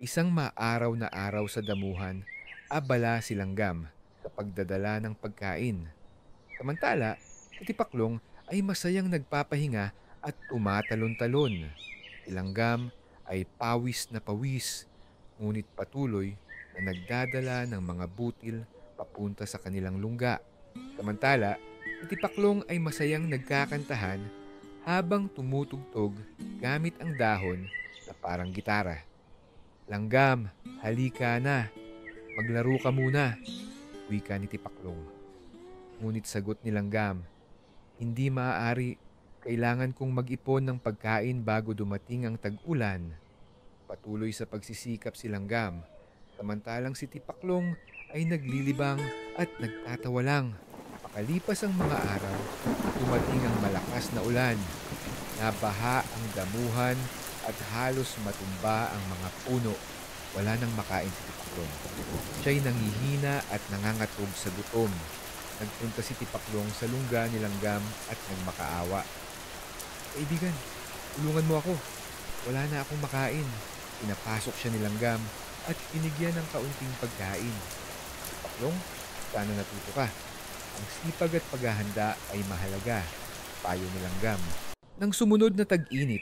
Isang maaraw na araw sa damuhan, abala si Langgam sa pagdadala ng pagkain. Samantala, si Tipaklong ay masayang nagpapahinga at tumatalon-talon. Si Langgam ay pawis na pawis, ngunit patuloy na nagdadala ng mga butil papunta sa kanilang lungga. Samantala, si Tipaklong ay masayang nagkakantahan habang tumutugtog gamit ang dahon na parang gitara. Langgam, halika na, maglaro ka muna, wika ni Tipaklong. Ngunit sagot ni Langgam, hindi maaari, kailangan kong mag-ipon ng pagkain bago dumating ang tag-ulan. Patuloy sa pagsisikap si Langgam, samantalang si Tipaklong ay naglilibang at nagtatawa lang. Makalipas ang mga araw, dumating ang malakas na ulan. Nabaha ang damuhan at halos matumba ang mga puno. Wala nang makain si Tipaklong. Siya'y nangihina at nangangatog sa gutom. Nagpunta si Tipaklong sa lungga ni Langgam at nagmakaawa. Kaibigan, tulungan mo ako. Wala na akong makain. Pinapasok siya ni Langgam at binigyan ng kaunting pagkain. Tipaklong, sana natuto ka. Ang sipag at paghahanda ay mahalaga, payo ni Langgam. Nang sumunod na tag-init,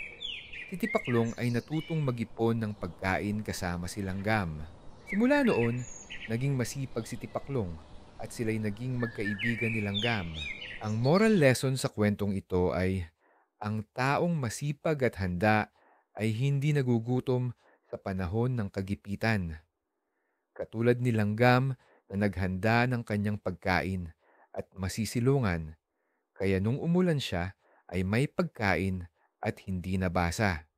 si Tipaklong ay natutong mag-ipon ng pagkain kasama si Langgam. Simula noon, naging masipag si Tipaklong at sila'y naging magkaibigan ni Langgam. Ang moral lesson sa kwentong ito ay ang taong masipag at handa ay hindi nagugutom sa panahon ng kagipitan. Katulad ni Langgam na naghanda ng kanyang pagkain at masisilungan, kaya nung umulan siya ay may pagkain at hindi nabasa.